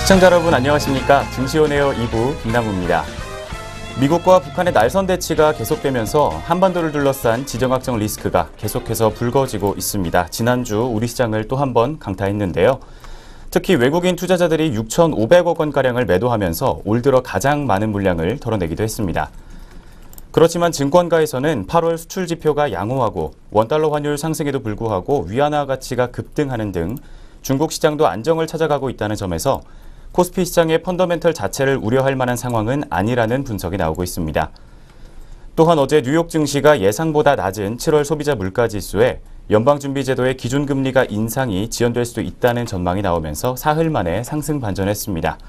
시청자 여러분 안녕하십니까? 증시온에어 2부 김남우입니다. 미국과 북한의 날선 대치가 계속되면서 한반도를 둘러싼 지정학적 리스크가 계속해서 불거지고 있습니다. 지난주 우리 시장을 또 한 번 강타했는데요. 특히 외국인 투자자들이 6,500억 원가량을 매도하면서 올 들어 가장 많은 물량을 털어내기도 했습니다. 그렇지만 증권가에서는 8월 수출 지표가 양호하고 원달러 환율 상승에도 불구하고 위안화 가치가 급등하는 등 중국 시장도 안정을 찾아가고 있다는 점에서 코스피 시장의 펀더멘털 자체를 우려할 만한 상황은 아니라는 분석이 나오고 있습니다. 또한 어제 뉴욕 증시가 예상보다 낮은 7월 소비자 물가지수에 연방준비제도의 기준금리가 인상이 지연될 수도 있다는 전망이 나오면서 사흘 만에 상승 반전했습니다.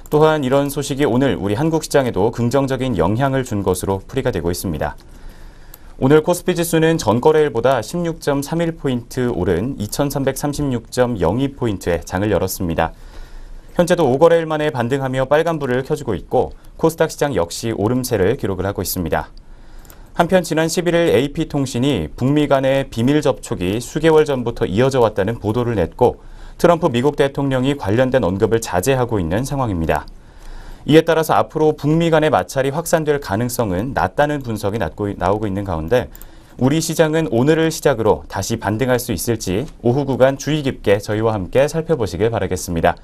또한 이런 소식이 오늘 우리 한국 시장에도 긍정적인 영향을 준 것으로 풀이가 되고 있습니다. 오늘 코스피 지수는 전거래일보다 16.31포인트 오른 2336.02포인트에 장을 열었습니다. 현재도 5거래일 만에 반등하며 빨간불을 켜주고 있고 코스닥 시장 역시 오름세를 기록을 하고 있습니다. 한편 지난 11일 AP통신이 북미 간의 비밀 접촉이 수개월 전부터 이어져 왔다는 보도를 냈고 트럼프 미국 대통령이 관련된 언급을 자제하고 있는 상황입니다. 이에 따라서 앞으로 북미 간의 마찰이 확산될 가능성은 낮다는 분석이 나오고 있는 가운데 우리 시장은 오늘을 시작으로 다시 반등할 수 있을지 오후 구간 주의 깊게 저희와 함께 살펴보시길 바라겠습니다.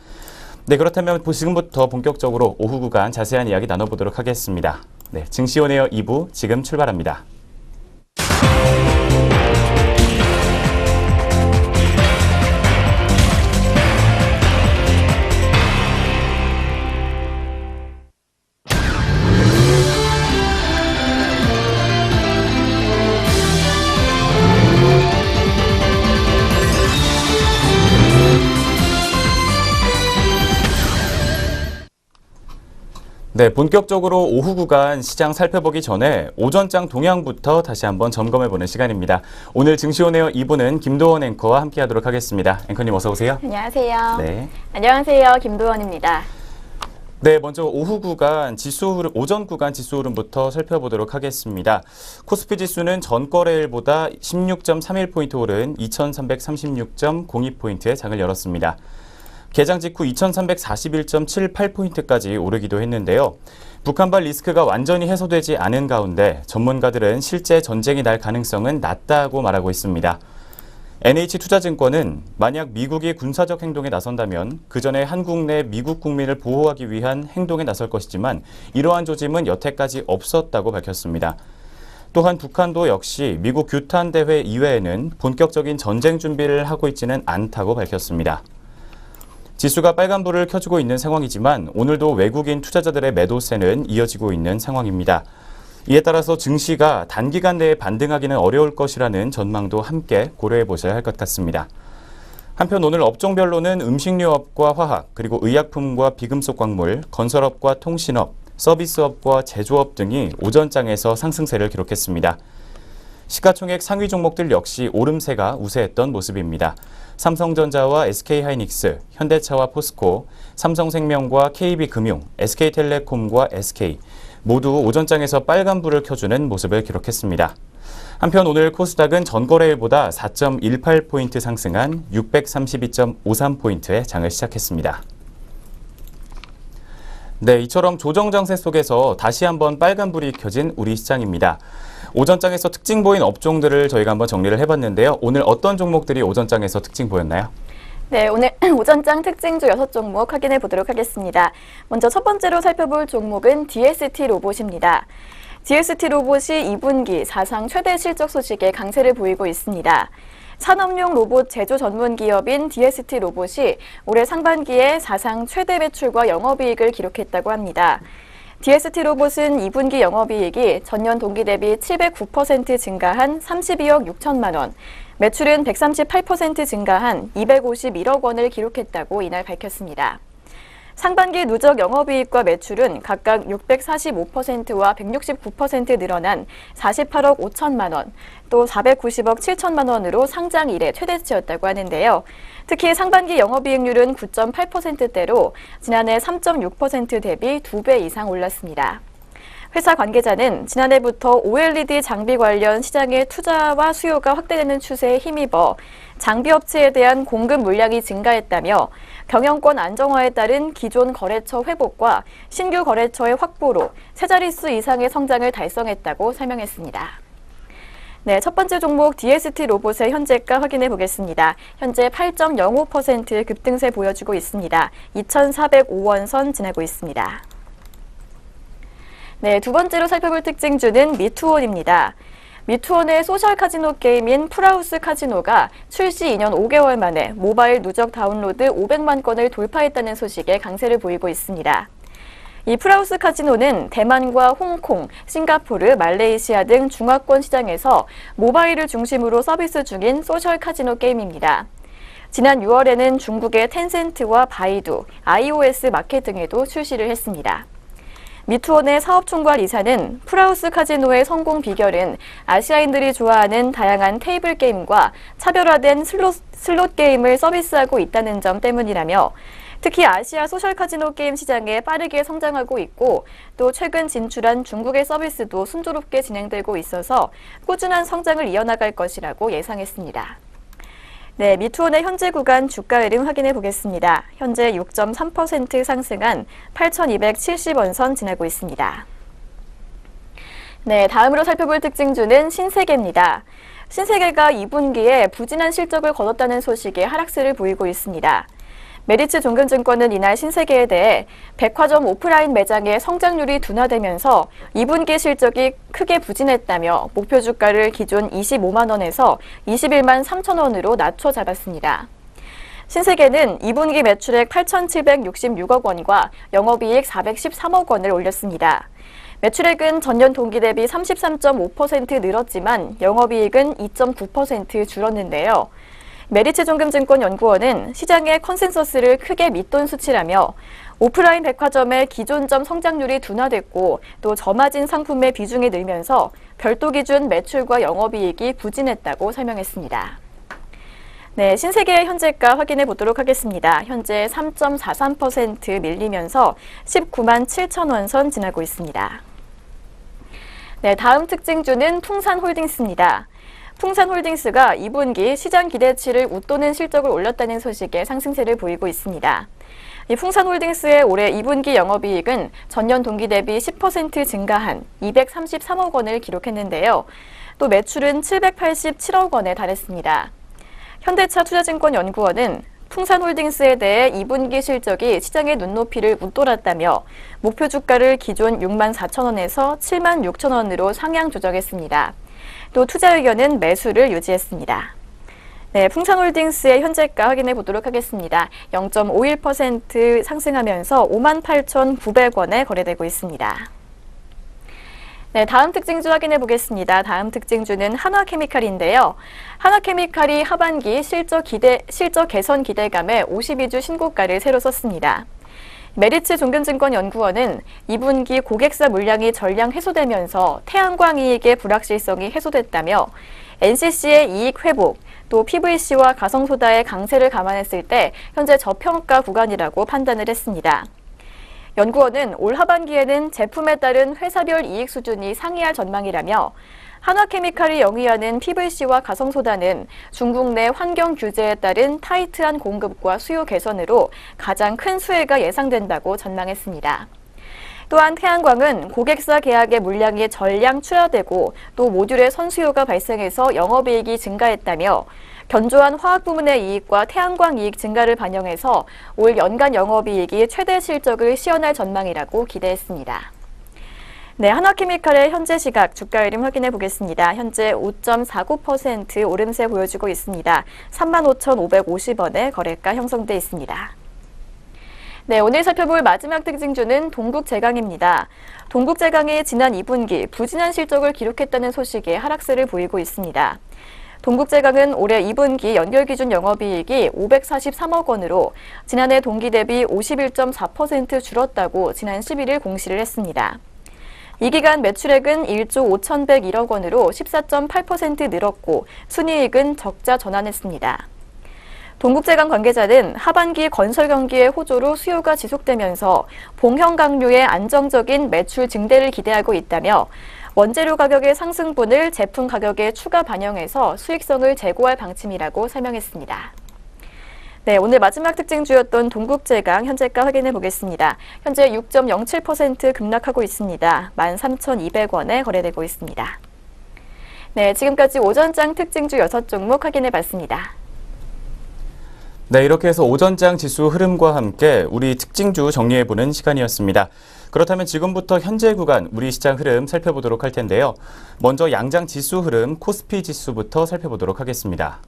네, 그렇다면 지금부터 본격적으로 오후 구간 자세한 이야기 나눠보도록 하겠습니다. 네, 증시온에어 2부 지금 출발합니다. 네, 본격적으로 오후 구간 시장 살펴보기 전에 오전장 동향부터 다시 한번 점검해보는 시간입니다. 오늘 증시온에어 2부는 김도원 앵커와 함께하도록 하겠습니다. 앵커님 어서 오세요. 안녕하세요. 네. 안녕하세요. 김도원입니다. 네, 먼저 오후 구간 오전 구간 지수 흐름부터 살펴보도록 하겠습니다. 코스피 지수는 전거래일보다 16.31포인트 오른 2336.02포인트에 장을 열었습니다. 개장 직후 2341.78포인트까지 오르기도 했는데요. 북한발 리스크가 완전히 해소되지 않은 가운데 전문가들은 실제 전쟁이 날 가능성은 낮다고 말하고 있습니다. NH투자증권은 만약 미국이 군사적 행동에 나선다면 그 전에 한국 내 미국 국민을 보호하기 위한 행동에 나설 것이지만 이러한 조짐은 여태까지 없었다고 밝혔습니다. 또한 북한도 역시 미국 규탄 대회 이외에는 본격적인 전쟁 준비를 하고 있지는 않다고 밝혔습니다. 지수가 빨간불을 켜주고 있는 상황이지만 오늘도 외국인 투자자들의 매도세는 이어지고 있는 상황입니다. 이에 따라서 증시가 단기간 내에 반등하기는 어려울 것이라는 전망도 함께 고려해 보셔야 할 것 같습니다. 한편 오늘 업종별로는 음식료업과 화학, 그리고 의약품과 비금속 광물, 건설업과 통신업, 서비스업과 제조업 등이 오전장에서 상승세를 기록했습니다. 시가총액 상위 종목들 역시 오름세가 우세했던 모습입니다. 삼성전자와 SK하이닉스, 현대차와 포스코, 삼성생명과 KB금융, SK텔레콤과 SK 모두 오전장에서 빨간불을 켜주는 모습을 기록했습니다. 한편 오늘 코스닥은 전거래일보다 4.18포인트 상승한 632.53포인트에 장을 시작했습니다. 네, 이처럼 조정장세 속에서 다시 한번 빨간불이 켜진 우리 시장입니다. 오전장에서 특징 보인 업종들을 저희가 한번 정리를 해봤는데요. 오늘 어떤 종목들이 오전장에서 특징 보였나요? 네, 오늘 오전장 특징주 6종목 확인해 보도록 하겠습니다. 먼저 첫 번째로 살펴볼 종목은 DST 로봇입니다. DST 로봇이 2분기 사상 최대 실적 소식에 강세를 보이고 있습니다. 산업용 로봇 제조 전문 기업인 DST 로봇이 올해 상반기에 사상 최대 매출과 영업이익을 기록했다고 합니다. DST 로봇은 2분기 영업이익이 전년 동기 대비 709% 증가한 32억 6천만 원, 매출은 138% 증가한 251억 원을 기록했다고 이날 밝혔습니다. 상반기 누적 영업이익과 매출은 각각 645%와 169% 늘어난 48억 5천만 원, 또 490억 7천만 원으로 상장 이래 최대치였다고 하는데요. 특히 상반기 영업이익률은 9.8%대로 지난해 3.6% 대비 2배 이상 올랐습니다. 회사 관계자는 지난해부터 OLED 장비 관련 시장의 투자와 수요가 확대되는 추세에 힘입어 장비 업체에 대한 공급 물량이 증가했다며 경영권 안정화에 따른 기존 거래처 회복과 신규 거래처의 확보로 세 자릿수 이상의 성장을 달성했다고 설명했습니다. 네, 첫 번째 종목 DST 로봇의 현재가 확인해 보겠습니다. 현재 8.05% 급등세 보여주고 있습니다. 2,405원 선 지나고 있습니다. 네, 두 번째로 살펴볼 특징주는 미투온입니다. 미투온의 소셜 카지노 게임인 풀하우스 카지노가 출시 2년 5개월 만에 모바일 누적 다운로드 500만 건을 돌파했다는 소식에 강세를 보이고 있습니다. 이 풀하우스 카지노는 대만과 홍콩, 싱가포르, 말레이시아 등 중화권 시장에서 모바일을 중심으로 서비스 중인 소셜 카지노 게임입니다. 지난 6월에는 중국의 텐센트와 바이두, iOS 마켓 등에도 출시를 했습니다. 미투온의 사업총괄 이사는 풀하우스 카지노의 성공 비결은 아시아인들이 좋아하는 다양한 테이블 게임과 차별화된 슬롯 게임을 서비스하고 있다는 점 때문이라며 특히 아시아 소셜 카지노 게임 시장에 빠르게 성장하고 있고 또 최근 진출한 중국의 서비스도 순조롭게 진행되고 있어서 꾸준한 성장을 이어나갈 것이라고 예상했습니다. 네, 미투온의 현재 구간 주가 흐름 확인해 보겠습니다. 현재 6.3% 상승한 8,270원 선 지나고 있습니다. 네, 다음으로 살펴볼 특징주는 신세계입니다. 신세계가 2분기에 부진한 실적을 거뒀다는 소식에 하락세를 보이고 있습니다. 메리츠 종금증권은 이날 신세계에 대해 백화점 오프라인 매장의 성장률이 둔화되면서 2분기 실적이 크게 부진했다며 목표 주가를 기존 25만 원에서 21만 3천 원으로 낮춰 잡았습니다. 신세계는 2분기 매출액 8,766억 원과 영업이익 413억 원을 올렸습니다. 매출액은 전년 동기 대비 33.5% 늘었지만 영업이익은 2.9% 줄었는데요. 메리츠 종금증권 연구원은 시장의 컨센서스를 크게 밑돈 수치라며 오프라인 백화점의 기존점 성장률이 둔화됐고 또 저마진 상품의 비중이 늘면서 별도 기준 매출과 영업이익이 부진했다고 설명했습니다. 네, 신세계의 현재가 확인해 보도록 하겠습니다. 현재 3.43% 밀리면서 19만 7천 원 선 지나고 있습니다. 네, 다음 특징주는 풍산홀딩스입니다. 풍산홀딩스가 2분기 시장 기대치를 웃도는 실적을 올렸다는 소식에 상승세를 보이고 있습니다. 이 풍산홀딩스의 올해 2분기 영업이익은 전년 동기 대비 10% 증가한 233억 원을 기록했는데요. 또 매출은 787억 원에 달했습니다. 현대차 투자증권 연구원은 풍산홀딩스에 대해 2분기 실적이 시장의 눈높이를 웃돌았다며 목표 주가를 기존 6만 4천 원에서 7만 6천 원으로 상향 조정했습니다. 또 투자 의견은 매수를 유지했습니다. 네, 풍산홀딩스의 현재가 확인해 보도록 하겠습니다. 0.51% 상승하면서 58,900원에 거래되고 있습니다. 네, 다음 특징주 확인해 보겠습니다. 다음 특징주는 한화케미칼인데요. 한화케미칼이 하반기 실적 개선 기대감에 52주 신고가를 새로 썼습니다. 메리츠 종금증권 연구원은 2분기 고객사 물량이 전량 해소되면서 태양광 이익의 불확실성이 해소됐다며 NCC의 이익 회복, 또 PVC와 가성소다의 강세를 감안했을 때 현재 저평가 구간이라고 판단을 했습니다. 연구원은 올 하반기에는 제품에 따른 회사별 이익 수준이 상이할 전망이라며 한화케미칼이 영위하는 PVC와 가성소다는 중국 내 환경 규제에 따른 타이트한 공급과 수요 개선으로 가장 큰 수혜가 예상된다고 전망했습니다. 또한 태양광은 고객사 계약의 물량이 전량 출하되고 또 모듈의 선수요가 발생해서 영업이익이 증가했다며 견조한 화학 부문의 이익과 태양광 이익 증가를 반영해서 올 연간 영업이익이 최대 실적을 시현할 전망이라고 기대했습니다. 네, 한화케미칼의 현재 시각 주가 흐름 확인해 보겠습니다. 현재 5.49% 오름세 보여주고 있습니다. 35,550원에 거래가 형성돼 있습니다. 네, 오늘 살펴볼 마지막 특징주는 동국제강입니다. 동국제강이 지난 2분기 부진한 실적을 기록했다는 소식에 하락세를 보이고 있습니다. 동국제강은 올해 2분기 연결기준 영업이익이 543억 원으로 지난해 동기 대비 51.4% 줄었다고 지난 11일 공시를 했습니다. 이 기간 매출액은 1조 5,101억 원으로 14.8% 늘었고 순이익은 적자 전환했습니다. 동국제강 관계자는 하반기 건설 경기의 호조로 수요가 지속되면서 봉형 강류의 안정적인 매출 증대를 기대하고 있다며 원재료 가격의 상승분을 제품 가격에 추가 반영해서 수익성을 제고할 방침이라고 설명했습니다. 네, 오늘 마지막 특징주였던 동국제강 현재가 확인해 보겠습니다. 현재 6.07% 급락하고 있습니다. 13,200원에 거래되고 있습니다. 네, 지금까지 오전장 특징주 6종목 확인해 봤습니다. 네, 이렇게 해서 오전장 지수 흐름과 함께 우리 특징주 정리해보는 시간이었습니다. 그렇다면 지금부터 현재 구간 우리 시장 흐름 살펴보도록 할 텐데요. 먼저 양장 지수 흐름 코스피 지수부터 살펴보도록 하겠습니다.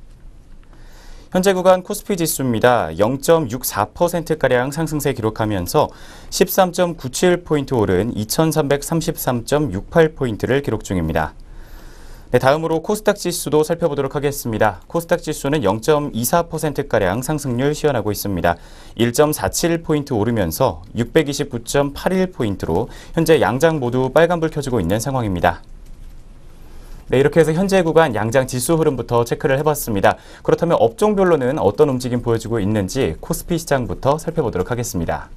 현재 구간 코스피 지수입니다. 0.64%가량 상승세 기록하면서 13.97포인트 오른 2333.68포인트를 기록 중입니다. 네, 다음으로 코스닥 지수도 살펴보도록 하겠습니다. 코스닥 지수는 0.24%가량 상승률 시현하고 있습니다. 1.47포인트 오르면서 629.81포인트로 현재 양장 모두 빨간불 켜지고 있는 상황입니다. 네, 이렇게 해서 현재 구간 양장 지수 흐름부터 체크를 해봤습니다. 그렇다면 업종별로는 어떤 움직임 보여주고 있는지 코스피 시장부터 살펴보도록 하겠습니다.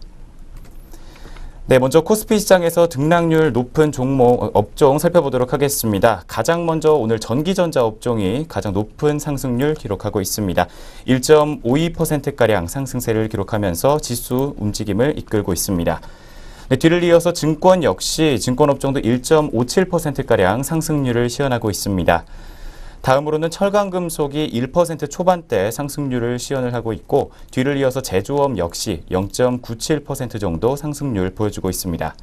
네, 먼저 코스피 시장에서 등락률 높은 종목, 업종 살펴보도록 하겠습니다. 가장 먼저 오늘 전기전자 업종이 가장 높은 상승률 기록하고 있습니다. 1.52%가량 상승세를 기록하면서 지수 움직임을 이끌고 있습니다. 네, 뒤를 이어서 증권 역시 증권업종도 1.57%가량 상승률을 시현하고 있습니다. 다음으로는 철강금속이 1% 초반대 상승률을 시현을 하고 있고 뒤를 이어서 제조업 역시 0.97% 정도 상승률 보여주고 있습니다.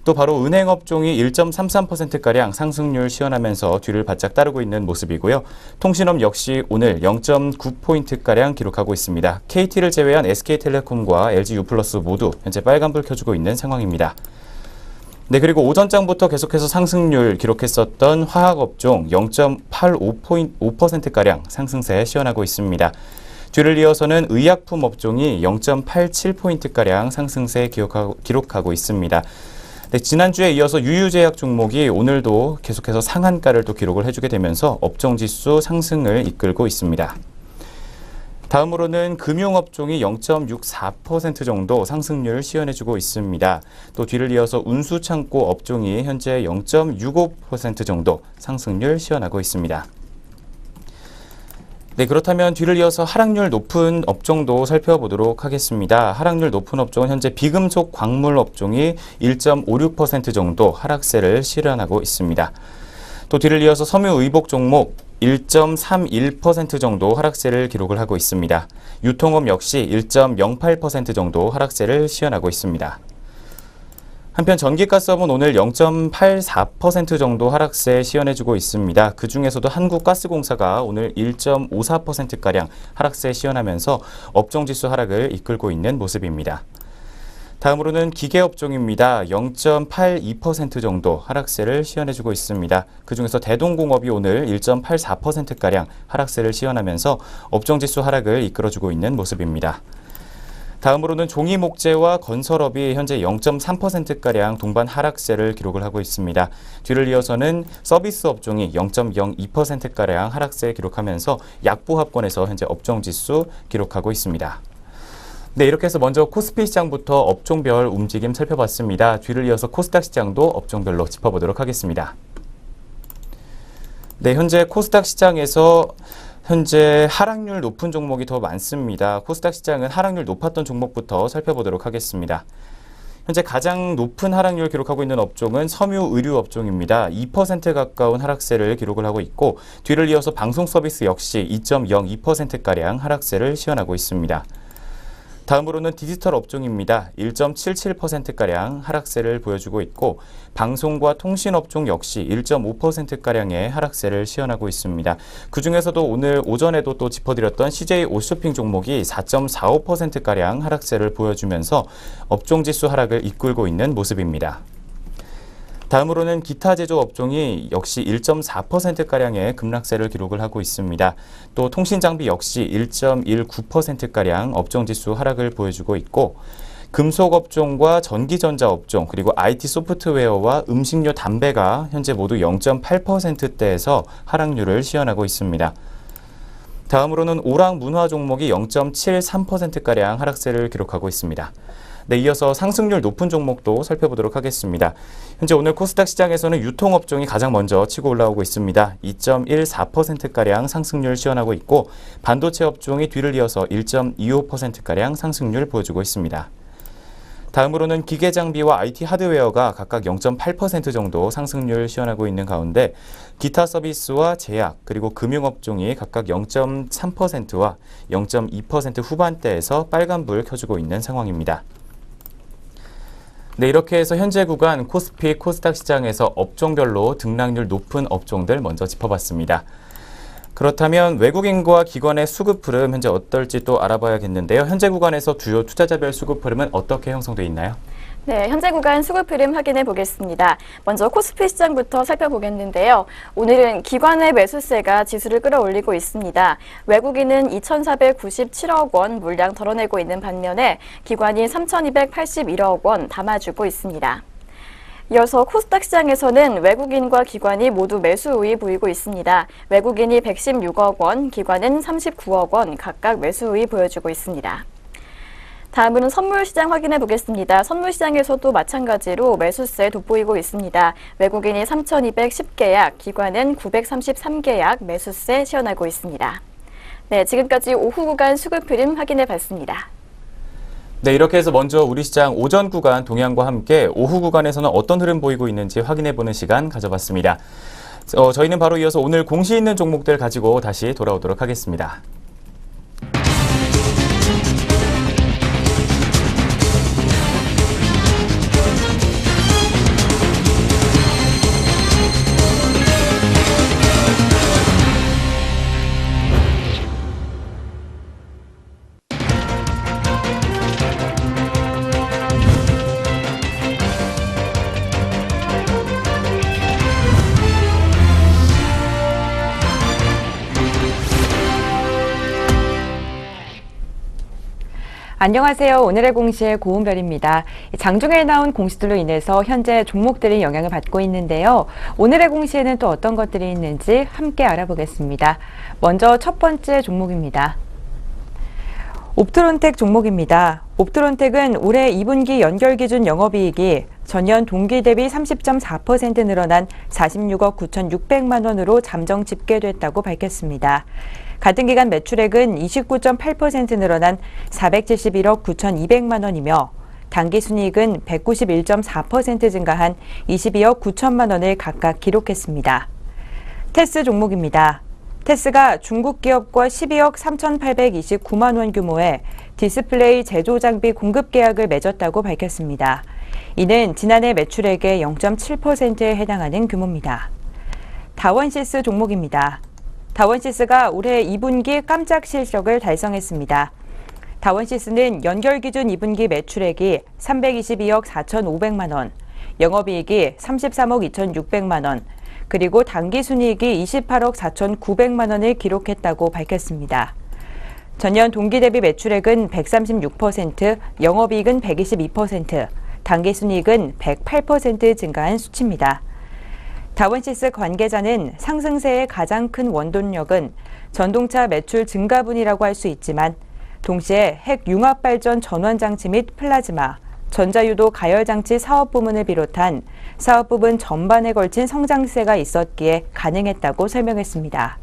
또 바로 은행업종이 1.33%가량 상승률 시현하면서 뒤를 바짝 따르고 있는 모습이고요. 통신업 역시 오늘 0.9포인트가량 기록하고 있습니다. KT를 제외한 SK텔레콤과 LGU+ 모두 현재 빨간불 켜주고 있는 상황입니다. 네, 그리고 오전장부터 계속해서 상승률 기록했었던 화학업종 0.85%가량 상승세 시현하고 있습니다. 뒤를 이어서는 의약품 업종이 0.87포인트가량 상승세 기록하고 있습니다. 네, 지난주에 이어서 유유제약 종목이 오늘도 계속해서 상한가를 또 기록을 해주게 되면서 업종지수 상승을 이끌고 있습니다. 다음으로는 금융업종이 0.64% 정도 상승률을 시현해주고 있습니다. 또 뒤를 이어서 운수창고 업종이 현재 0.65% 정도 상승률 시현하고 있습니다. 네, 그렇다면 뒤를 이어서 하락률 높은 업종도 살펴보도록 하겠습니다. 하락률 높은 업종은 현재 비금속 광물 업종이 1.56% 정도 하락세를 실현하고 있습니다. 또 뒤를 이어서 섬유의복 종목 1.31% 정도 하락세를 기록을 하고 있습니다. 유통업 역시 1.08% 정도 하락세를 시현하고 있습니다. 한편 전기가스업은 오늘 0.84% 정도 하락세 시현해주고 있습니다. 그중에서도 한국가스공사가 오늘 1.54%가량 하락세 시현하면서 업종지수 하락을 이끌고 있는 모습입니다. 다음으로는 기계업종입니다. 0.82% 정도 하락세를 시현해주고 있습니다. 그중에서 대동공업이 오늘 1.84%가량 하락세를 시현하면서 업종지수 하락을 이끌어주고 있는 모습입니다. 다음으로는 종이목재와 건설업이 현재 0.3%가량 동반 하락세를 기록을 하고 있습니다. 뒤를 이어서는 서비스 업종이 0.02%가량 하락세 기록하면서 약보합권에서 현재 업종지수 기록하고 있습니다. 네, 이렇게 해서 먼저 코스피 시장부터 업종별 움직임 살펴봤습니다. 뒤를 이어서 코스닥 시장도 업종별로 짚어보도록 하겠습니다. 네, 현재 코스닥 시장에서 현재 하락률 높은 종목이 더 많습니다. 코스닥 시장은 하락률 높았던 종목부터 살펴보도록 하겠습니다. 현재 가장 높은 하락률을 기록하고 있는 업종은 섬유 의류 업종입니다. 2% 가까운 하락세를 기록을 하고 있고 뒤를 이어서 방송 서비스 역시 2.02%가량 하락세를 시현하고 있습니다. 다음으로는 디지털 업종입니다. 1.77%가량 하락세를 보여주고 있고 방송과 통신 업종 역시 1.5%가량의 하락세를 시현하고 있습니다. 그중에서도 오늘 오전에도 또 짚어드렸던 CJ 옷쇼핑 종목이 4.45%가량 하락세를 보여주면서 업종지수 하락을 이끌고 있는 모습입니다. 다음으로는 기타 제조 업종이 역시 1.4%가량의 급락세를 기록을 하고 있습니다. 또 통신장비 역시 1.19%가량 업종지수 하락을 보여주고 있고 금속 업종과 전기전자 업종 그리고 IT 소프트웨어와 음식료 담배가 현재 모두 0.8%대에서 하락률을 시현하고 있습니다. 다음으로는 오락 문화 종목이 0.73%가량 하락세를 기록하고 있습니다. 네, 이어서 상승률 높은 종목도 살펴보도록 하겠습니다. 현재 오늘 코스닥 시장에서는 유통업종이 가장 먼저 치고 올라오고 있습니다. 2.14%가량 상승률 시현하고 있고 반도체 업종이 뒤를 이어서 1.25%가량 상승률 보여주고 있습니다. 다음으로는 기계장비와 IT 하드웨어가 각각 0.8% 정도 상승률 시현하고 있는 가운데 기타 서비스와 제약 그리고 금융업종이 각각 0.3%와 0.2% 후반대에서 빨간불 켜주고 있는 상황입니다. 네, 이렇게 해서 현재 구간 코스피, 코스닥 시장에서 업종별로 등락률 높은 업종들 먼저 짚어봤습니다. 그렇다면 외국인과 기관의 수급 흐름 현재 어떨지 또 알아봐야겠는데요. 현재 구간에서 주요 투자자별 수급 흐름은 어떻게 형성되어 있나요? 네, 현재 구간 수급 흐름 확인해 보겠습니다. 먼저 코스피 시장부터 살펴보겠는데요. 오늘은 기관의 매수세가 지수를 끌어올리고 있습니다. 외국인은 2,497억 원 물량 덜어내고 있는 반면에 기관이 3,281억 원 담아주고 있습니다. 이어서 코스닥 시장에서는 외국인과 기관이 모두 매수 우위 보이고 있습니다. 외국인이 116억 원, 기관은 39억 원 각각 매수 우위 보여주고 있습니다. 다음은 선물 시장 확인해 보겠습니다. 선물 시장에서도 마찬가지로 매수세 돋보이고 있습니다. 외국인이 3,210계약, 기관은 933계약 매수세 시현하고 있습니다. 네, 지금까지 오후 구간 수급 흐름 확인해 봤습니다. 네, 이렇게 해서 먼저 우리 시장 오전 구간 동향과 함께 오후 구간에서는 어떤 흐름 보이고 있는지 확인해보는 시간 가져봤습니다. 저희는 바로 이어서 오늘 공시 있는 종목들 가지고 다시 돌아오도록 하겠습니다. 안녕하세요. 오늘의 공시의 고은별입니다. 장중에 나온 공시들로 인해서 현재 종목들이 영향을 받고 있는데요. 오늘의 공시에는 또 어떤 것들이 있는지 함께 알아보겠습니다. 먼저 첫 번째 종목입니다. 옵트론텍 종목입니다. 옵트론텍은 올해 2분기 연결 기준 영업이익이 전년 동기 대비 30.4% 늘어난 46억 9,600만 원으로 잠정 집계됐다고 밝혔습니다. 같은 기간 매출액은 29.8% 늘어난 471억 9,200만 원이며 당기순이익은 191.4% 증가한 22억 9천만 원을 각각 기록했습니다. 테스 종목입니다. 테스가 중국 기업과 12억 3,829만 원 규모의 디스플레이 제조 장비 공급 계약을 맺었다고 밝혔습니다. 이는 지난해 매출액의 0.7%에 해당하는 규모입니다. 다원시스 종목입니다. 다원시스가 올해 2분기 깜짝 실적을 달성했습니다. 다원시스는 연결 기준 2분기 매출액이 322억 4,500만 원, 영업이익이 33억 2,600만 원, 그리고 당기순이익이 28억 4,900만 원을 기록했다고 밝혔습니다. 전년 동기 대비 매출액은 136%, 영업이익은 122%, 당기순이익은 108% 증가한 수치입니다. 다원시스 관계자는 상승세의 가장 큰 원동력은 전동차 매출 증가분이라고 할 수 있지만 동시에 핵 융합발전 전원장치 및 플라즈마, 전자유도 가열장치 사업 부문을 비롯한 사업 부분 전반에 걸친 성장세가 있었기에 가능했다고 설명했습니다.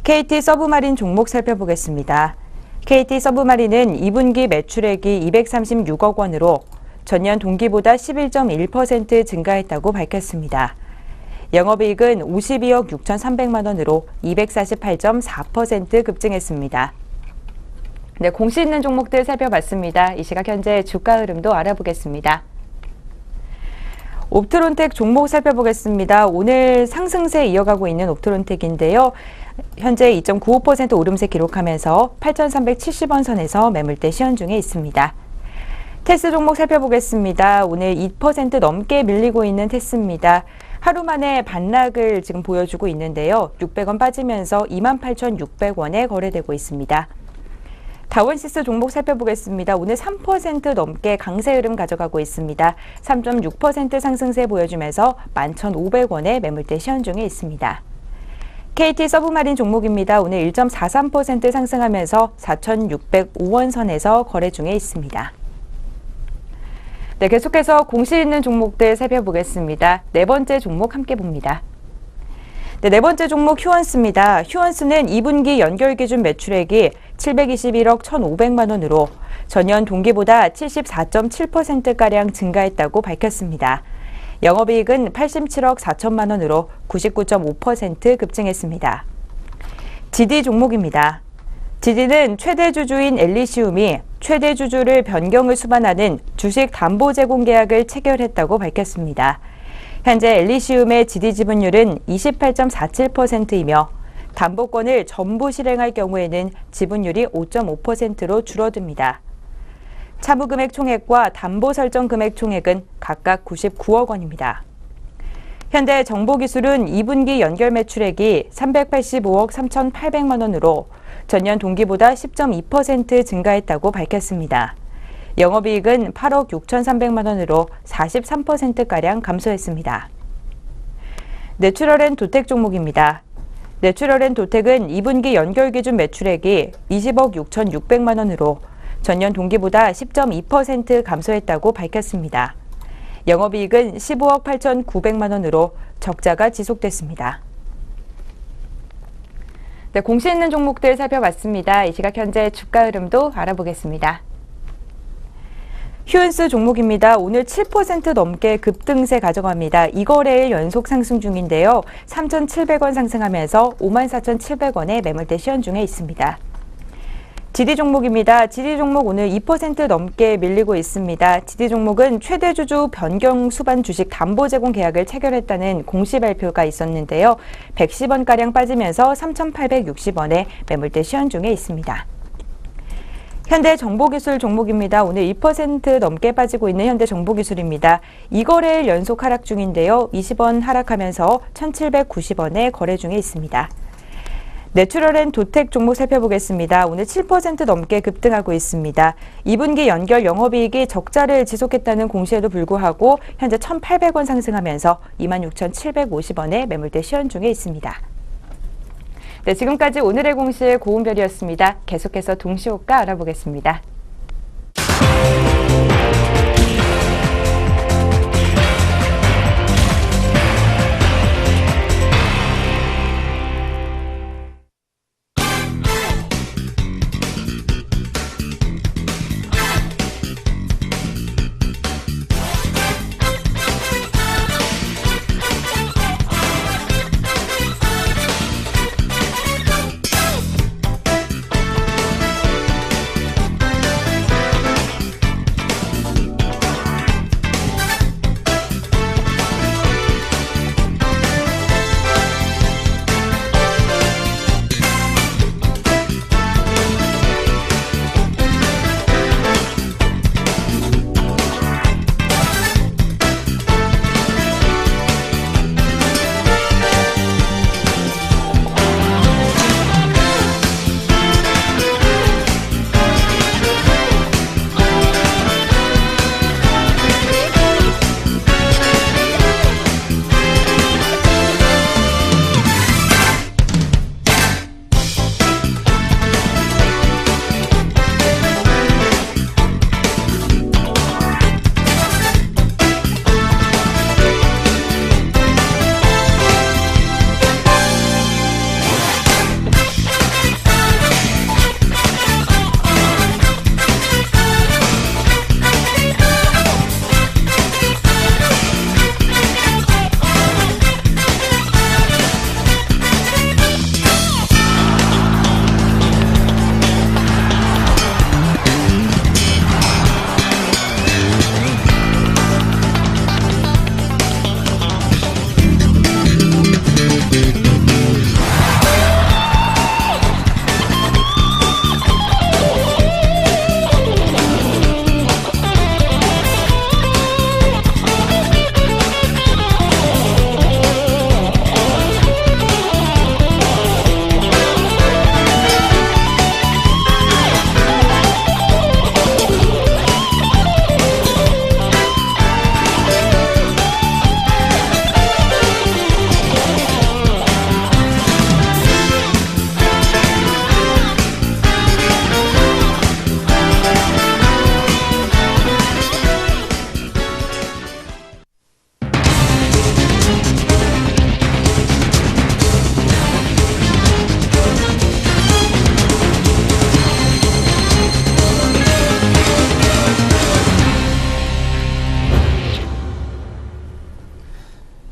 KT 서브마린 종목 살펴보겠습니다. KT 서브마린은 2분기 매출액이 236억 원으로 전년 동기보다 11.1% 증가했다고 밝혔습니다. 영업이익은 52억 6,300만 원으로 248.4% 급증했습니다. 네, 공시 있는 종목들 살펴봤습니다. 이 시각 현재 주가 흐름도 알아보겠습니다. 옵트론텍 종목 살펴보겠습니다. 오늘 상승세 이어가고 있는 옵트론텍인데요. 현재 2.95% 오름세 기록하면서 8,370원 선에서 매물대 시현 중에 있습니다. 테스 종목 살펴보겠습니다. 오늘 2% 넘게 밀리고 있는 테스입니다. 하루 만에 반락을 지금 보여주고 있는데요. 600원 빠지면서 28,600원에 거래되고 있습니다. 다원시스 종목 살펴보겠습니다. 오늘 3% 넘게 강세 흐름 가져가고 있습니다. 3.6% 상승세 보여주면서 11,500원에 매물대 시현 중에 있습니다. KT 서브마린 종목입니다. 오늘 1.43% 상승하면서 4,605원 선에서 거래 중에 있습니다. 네, 계속해서 공시 있는 종목들 살펴보겠습니다. 네 번째 종목 함께 봅니다. 네 번째 종목 휴원스입니다. 휴원스는 2분기 연결 기준 매출액이 721억 1,500만 원으로 전년 동기보다 74.7%가량 증가했다고 밝혔습니다. 영업이익은 87억 4천만 원으로 99.5% 급증했습니다. GD 종목입니다. GD는 최대 주주인 엘리시움이 최대 주주를 변경을 수반하는 주식 담보 제공 계약을 체결했다고 밝혔습니다. 현재 엘리시움의 GD 지분율은 28.47%이며 담보권을 전부 실행할 경우에는 지분율이 5.5%로 줄어듭니다. 차부금액 총액과 담보 설정 금액 총액은 각각 99억 원입니다. 현대 정보기술은 2분기 연결 매출액이 385억 3,800만 원으로 전년 동기보다 10.2% 증가했다고 밝혔습니다. 영업이익은 8억 6,300만 원으로 43%가량 감소했습니다. 내추럴앤 도텍 종목입니다. 내추럴앤 도텍은 2분기 연결 기준 매출액이 20억 6,600만 원으로 전년 동기보다 10.2% 감소했다고 밝혔습니다. 영업이익은 15억 8,900만 원으로 적자가 지속됐습니다. 네, 공시 있는 종목들 살펴봤습니다. 이 시각 현재 주가 흐름도 알아보겠습니다. 휴은스 종목입니다. 오늘 7% 넘게 급등세 가져갑니다. 2거래일 연속 상승 중인데요. 3,700원 상승하면서 54,700원에 매물대 시연 중에 있습니다. GD 종목입니다. GD 종목 오늘 2% 넘게 밀리고 있습니다. GD 종목은 최대 주주 변경 수반 주식 담보 제공 계약을 체결했다는 공시 발표가 있었는데요. 110원가량 빠지면서 3,860원에 매물대 시연 중에 있습니다. 현대정보기술 종목입니다. 오늘 2% 넘게 빠지고 있는 현대정보기술입니다. 2거래일 연속 하락 중인데요. 20원 하락하면서 1,790원에 거래 중에 있습니다. 내추럴앤 도텍 종목 살펴보겠습니다. 오늘 7% 넘게 급등하고 있습니다. 2분기 연결 영업이익이 적자를 지속했다는 공시에도 불구하고 현재 1,800원 상승하면서 26,750원에 매물대 시연 중에 있습니다. 네, 지금까지 오늘의 공시의 고은별이었습니다. 계속해서 동시호가 알아보겠습니다.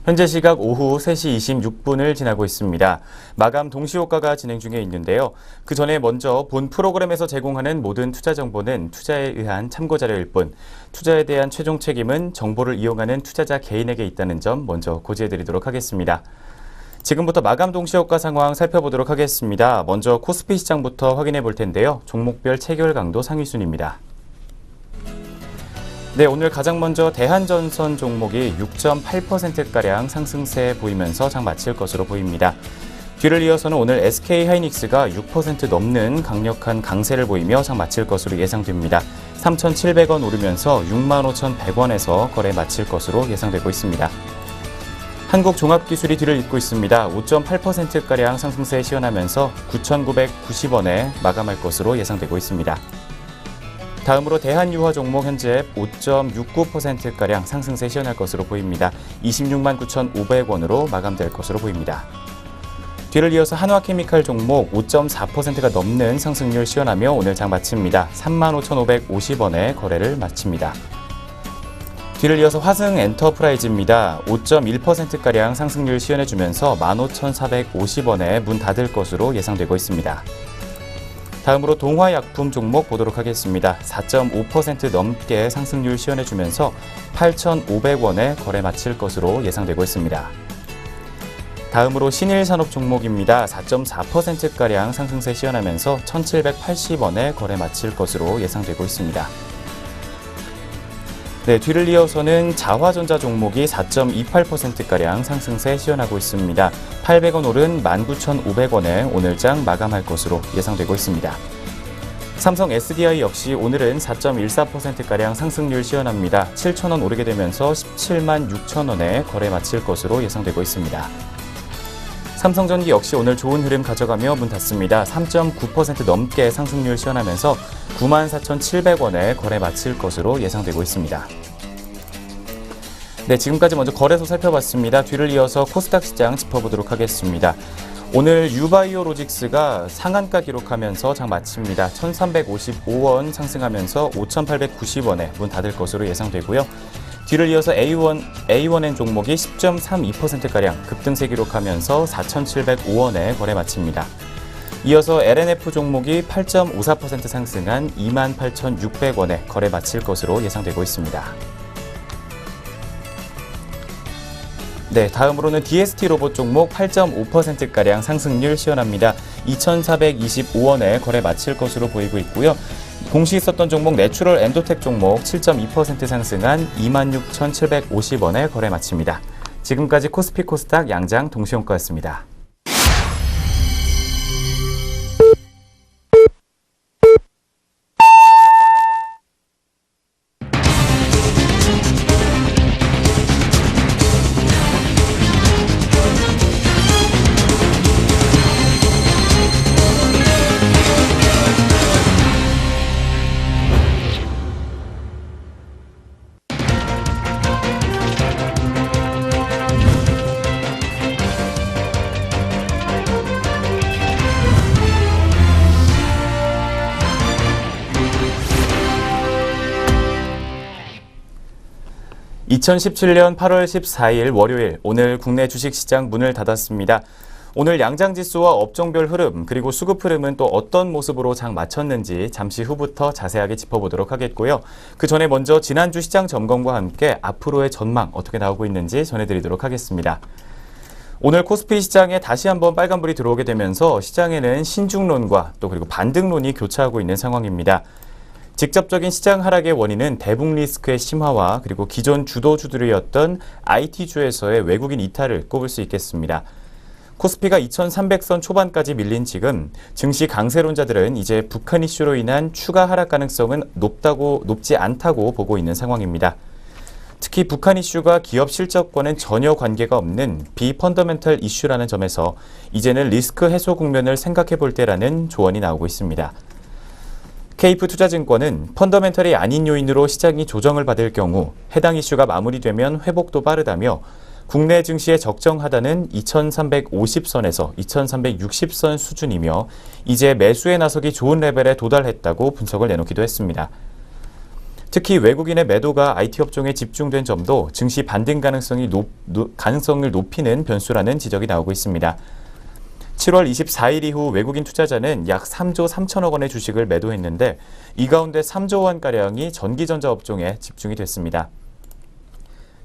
현재 시각 오후 3시 26분을 지나고 있습니다. 마감 동시효과가 진행 중에 있는데요. 그 전에 먼저 본 프로그램에서 제공하는 모든 투자 정보는 투자에 의한 참고 자료일 뿐, 투자에 대한 최종 책임은 정보를 이용하는 투자자 개인에게 있다는 점 먼저 고지해드리도록 하겠습니다. 지금부터 마감 동시효과 상황 살펴보도록 하겠습니다. 먼저 코스피 시장부터 확인해 볼 텐데요. 종목별 체결 강도 상위 순입니다. 네, 오늘 가장 먼저 대한전선 종목이 6.8%가량 상승세 보이면서 장 마칠 것으로 보입니다. 뒤를 이어서는 오늘 SK하이닉스가 6% 넘는 강력한 강세를 보이며 장 마칠 것으로 예상됩니다. 3,700원 오르면서 65,100원에서 거래 마칠 것으로 예상되고 있습니다. 한국종합기술이 뒤를 잇고 있습니다. 5.8%가량 상승세에 시연하면서 9,990원에 마감할 것으로 예상되고 있습니다. 다음으로 대한유화 종목 현재 5.69%가량 상승세 시연할 것으로 보입니다. 26만 9,500원으로 마감될 것으로 보입니다. 뒤를 이어서 한화케미칼 종목 5.4%가 넘는 상승률 시연하며 오늘 장 마칩니다. 35,550원에 거래를 마칩니다. 뒤를 이어서 화승엔터프라이즈입니다. 5.1%가량 상승률 시연해주면서 15,450원에 문 닫을 것으로 예상되고 있습니다. 다음으로 동화약품 종목 보도록 하겠습니다. 4.5% 넘게 상승률 시연해주면서 8,500원에 거래 마칠 것으로 예상되고 있습니다. 다음으로 신일산업 종목입니다. 4.4%가량 상승세 시연하면서 1,780원에 거래 마칠 것으로 예상되고 있습니다. 네, 뒤를 이어서는 자화전자 종목이 4.28%가량 상승세 시연하고 있습니다. 800원 오른 19,500원에 오늘장 마감할 것으로 예상되고 있습니다. 삼성 SDI 역시 오늘은 4.14%가량 상승률 시연합니다. 7,000원 오르게 되면서 17만 6천원에 거래 마칠 것으로 예상되고 있습니다. 삼성전기 역시 오늘 좋은 흐름 가져가며 문 닫습니다. 3.9% 넘게 상승률 시연하면서 94,700원에 거래 마칠 것으로 예상되고 있습니다. 네, 지금까지 먼저 거래소 살펴봤습니다. 뒤를 이어서 코스닥 시장 짚어보도록 하겠습니다. 오늘 유바이오로직스가 상한가 기록하면서 장 마칩니다. 1,355원 상승하면서 5,890원에 문 닫을 것으로 예상되고요. 뒤를 이어서 A1N 종목이 10.32%가량 급등세 기록하면서 4,705원에 거래 마칩니다. 이어서 LNF 종목이 8.54% 상승한 28,600원에 거래 마칠 것으로 예상되고 있습니다. 네, 다음으로는 DST 로봇 종목 8.5%가량 상승률 시연합니다. 2,425원에 거래 마칠 것으로 보이고 있고요. 공시 있었던 종목 내추럴 엔도텍 종목 7.2% 상승한 26,750원에 거래 마칩니다. 지금까지 코스피 코스닥 양장 동시효과였습니다. (2017년 8월 14일) 월요일 오늘 국내 주식시장 문을 닫았습니다. 오늘 양장지수와 업종별 흐름 그리고 수급 흐름은 또 어떤 모습으로 장 마쳤는지 잠시 후부터 자세하게 짚어보도록 하겠고요. 그 전에 먼저 지난주 시장 점검과 함께 앞으로의 전망 어떻게 나오고 있는지 전해드리도록 하겠습니다. 오늘 코스피 시장에 다시 한번 빨간불이 들어오게 되면서 시장에는 신중론과 또 그리고 반등론이 교차하고 있는 상황입니다. 직접적인 시장 하락의 원인은 대북 리스크의 심화와 그리고 기존 주도주들이었던 IT주에서의 외국인 이탈을 꼽을 수 있겠습니다. 코스피가 2300선 초반까지 밀린 지금 증시 강세론자들은 이제 북한 이슈로 인한 추가 하락 가능성은 높지 않다고 보고 있는 상황입니다. 특히 북한 이슈가 기업 실적과는 전혀 관계가 없는 비펀더멘털 이슈라는 점에서 이제는 리스크 해소 국면을 생각해 볼 때라는 조언이 나오고 있습니다. KF투자증권은 펀더멘털이 아닌 요인으로 시장이 조정을 받을 경우 해당 이슈가 마무리되면 회복도 빠르다며 국내 증시의 적정하단은 2350선에서 2360선 수준이며 이제 매수에 나서기 좋은 레벨에 도달했다고 분석을 내놓기도 했습니다. 특히 외국인의 매도가 IT 업종에 집중된 점도 증시 반등 가능성을 높이는 변수라는 지적이 나오고 있습니다. 7월 24일 이후 외국인 투자자는 약 3조 3천억 원의 주식을 매도했는데 이 가운데 3조 원가량이 전기전자 업종에 집중이 됐습니다.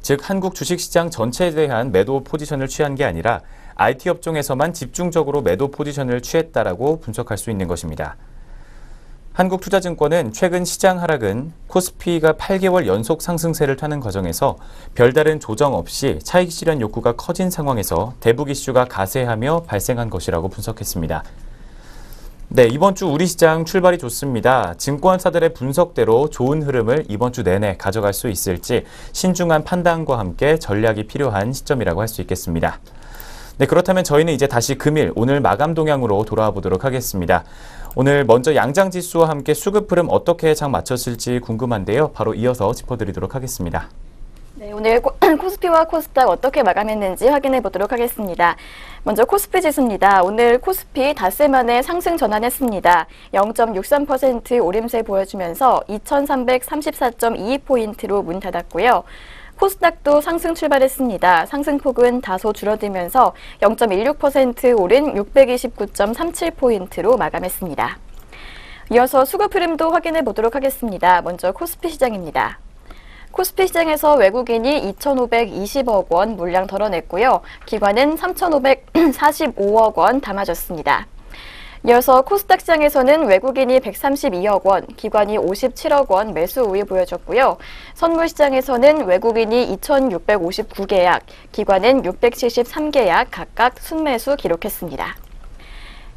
즉 한국 주식시장 전체에 대한 매도 포지션을 취한 게 아니라 IT 업종에서만 집중적으로 매도 포지션을 취했다라고 분석할 수 있는 것입니다. 한국투자증권은 최근 시장 하락은 코스피가 8개월 연속 상승세를 타는 과정에서 별다른 조정 없이 차익 실현 욕구가 커진 상황에서 대북 이슈가 가세하며 발생한 것이라고 분석했습니다. 네, 이번 주 우리 시장 출발이 좋습니다. 증권사들의 분석대로 좋은 흐름을 이번 주 내내 가져갈 수 있을지 신중한 판단과 함께 전략이 필요한 시점이라고 할 수 있겠습니다. 네, 그렇다면 저희는 이제 다시 금일 오늘 마감 동향으로 돌아와 보도록 하겠습니다. 오늘 먼저 양장지수와 함께 수급 흐름 어떻게 장 맞췄을지 궁금한데요. 바로 이어서 짚어드리도록 하겠습니다. 네, 오늘 코스피와 코스닥 어떻게 마감했는지 확인해 보도록 하겠습니다. 먼저 코스피 지수입니다. 오늘 코스피 닷새 만에 상승 전환했습니다. 0.63% 오름세 보여주면서 2334.22포인트로 문 닫았고요. 코스닥도 상승 출발했습니다. 상승폭은 다소 줄어들면서 0.16% 오른 629.37포인트로 마감했습니다. 이어서 수급 흐름도 확인해 보도록 하겠습니다. 먼저 코스피 시장입니다. 코스피 시장에서 외국인이 2,520억 원 물량 덜어냈고요. 기관은 3,545억 원 담아줬습니다. 이어서 코스닥 시장에서는 외국인이 132억 원, 기관이 57억 원 매수 우위 보여줬고요. 선물 시장에서는 외국인이 2,659계약, 기관은 673계약 각각 순매수 기록했습니다.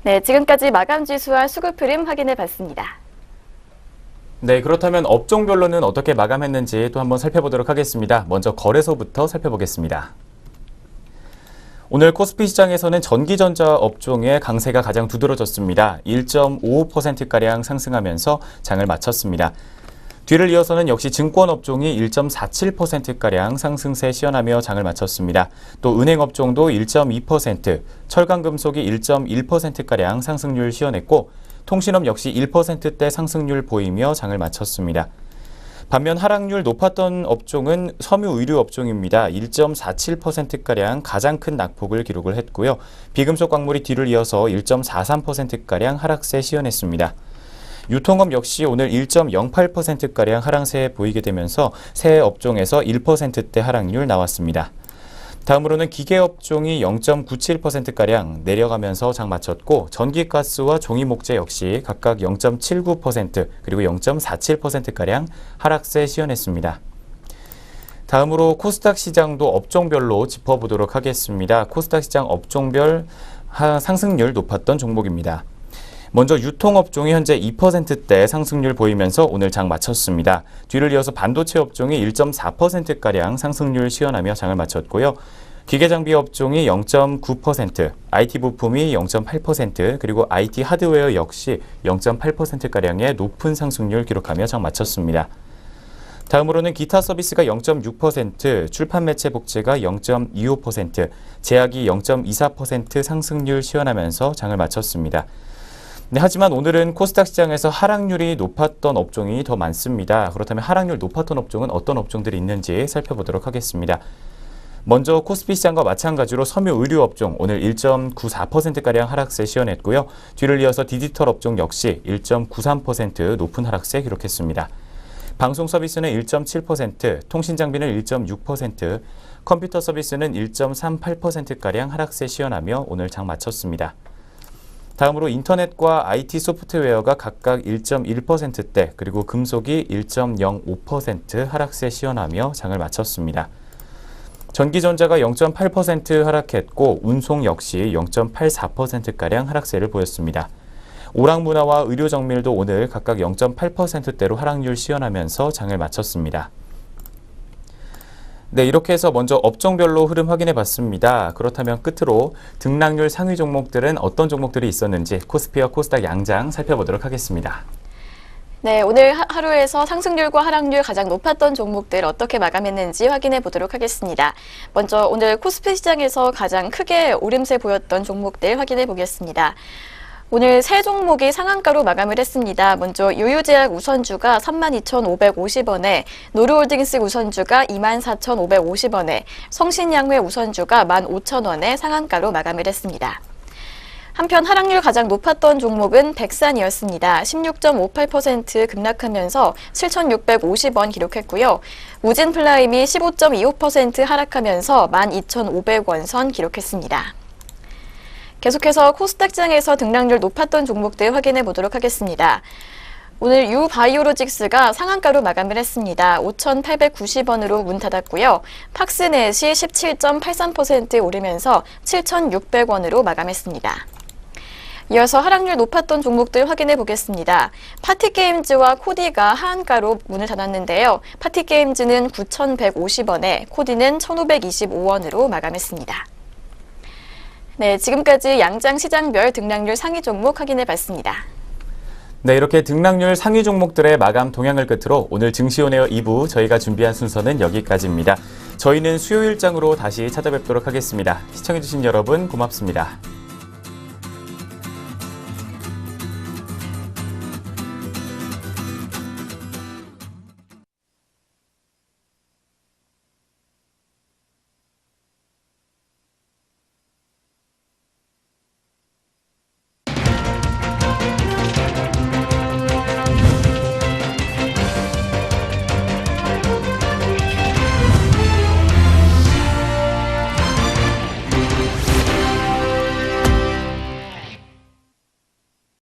네, 지금까지 마감 지수와 수급 흐름 확인해 봤습니다. 네, 그렇다면 업종별로는 어떻게 마감했는지 또 한번 살펴보도록 하겠습니다. 먼저 거래소부터 살펴보겠습니다. 오늘 코스피 시장에서는 전기전자 업종의 강세가 가장 두드러졌습니다. 1.55%가량 상승하면서 장을 마쳤습니다. 뒤를 이어서는 역시 증권 업종이 1.47%가량 상승세 시현하며 장을 마쳤습니다. 또 은행 업종도 1.2%, 철강금속이 1.1%가량 상승률 시현했고 통신업 역시 1%대 상승률 보이며 장을 마쳤습니다. 반면 하락률 높았던 업종은 섬유 의류 업종입니다. 1.47%가량 가장 큰 낙폭을 기록을 했고요. 비금속 광물이 뒤를 이어서 1.43%가량 하락세 시현했습니다. 유통업 역시 오늘 1.08%가량 하락세 보이게 되면서 세 업종에서 1%대 하락률 나왔습니다. 다음으로는 기계업종이 0.97%가량 내려가면서 장 마쳤고 전기가스와 종이목재 역시 각각 0.79% 그리고 0.47%가량 하락세 시현했습니다. 다음으로 코스닥 시장도 업종별로 짚어보도록 하겠습니다. 코스닥 시장 업종별 상승률 높았던 종목입니다. 먼저 유통업종이 현재 2%대 상승률 보이면서 오늘 장 마쳤습니다. 뒤를 이어서 반도체 업종이 1.4%가량 상승률 시현하며 장을 마쳤고요. 기계장비 업종이 0.9%, IT 부품이 0.8%, 그리고 IT 하드웨어 역시 0.8%가량의 높은 상승률 기록하며 장 마쳤습니다. 다음으로는 기타 서비스가 0.6%, 출판 매체 복제가 0.25%, 제약이 0.24% 상승률 시현하면서 장을 마쳤습니다. 네, 하지만 오늘은 코스닥 시장에서 하락률이 높았던 업종이 더 많습니다. 그렇다면 하락률 높았던 업종은 어떤 업종들이 있는지 살펴보도록 하겠습니다. 먼저 코스피 시장과 마찬가지로 섬유 의류 업종 오늘 1.94%가량 하락세 시현했고요. 뒤를 이어서 디지털 업종 역시 1.93% 높은 하락세 기록했습니다. 방송 서비스는 1.7%, 통신 장비는 1.6%, 컴퓨터 서비스는 1.38%가량 하락세 시현하며 오늘 장 마쳤습니다. 다음으로 인터넷과 IT 소프트웨어가 각각 1.1%대 그리고 금속이 1.05% 하락세 시현하며 장을 마쳤습니다. 전기전자가 0.8% 하락했고 운송 역시 0.84%가량 하락세를 보였습니다. 오락문화와 의료정밀도 오늘 각각 0.8%대로 하락률 시현하면서 장을 마쳤습니다. 네, 이렇게 해서 먼저 업종별로 흐름 확인해 봤습니다. 그렇다면 끝으로 등락률 상위 종목들은 어떤 종목들이 있었는지 코스피와 코스닥 양장 살펴보도록 하겠습니다. 네, 오늘 하루에서 상승률과 하락률 가장 높았던 종목들 어떻게 마감했는지 확인해 보도록 하겠습니다. 먼저 오늘 코스피 시장에서 가장 크게 오름세 보였던 종목들 확인해 보겠습니다. 오늘 세 종목이 상한가로 마감을 했습니다. 먼저 유유제약 우선주가 32,550원에, 노르홀딩스 우선주가 24,550원에, 성신양회 우선주가 15,000원에 상한가로 마감을 했습니다. 한편 하락률 가장 높았던 종목은 백산이었습니다. 16.58% 급락하면서 7,650원 기록했고요. 우진플라임이 15.25% 하락하면서 12,500원 선 기록했습니다. 계속해서 코스닥장에서 등락률 높았던 종목들 확인해 보도록 하겠습니다. 오늘 유바이오로직스가 상한가로 마감을 했습니다. 5,890원으로 문 닫았고요. 팍스넷이 17.83% 오르면서 7,600원으로 마감했습니다. 이어서 하락률 높았던 종목들 확인해 보겠습니다. 파티게임즈와 코디가 하한가로 문을 닫았는데요. 파티게임즈는 9,150원에, 코디는 1,525원으로 마감했습니다. 네, 지금까지 양장 시장별 등락률 상위 종목 확인해 봤습니다. 네, 이렇게 등락률 상위 종목들의 마감 동향을 끝으로 오늘 증시온에어 2부 저희가 준비한 순서는 여기까지입니다. 저희는 수요일장으로 다시 찾아뵙도록 하겠습니다. 시청해주신 여러분 고맙습니다.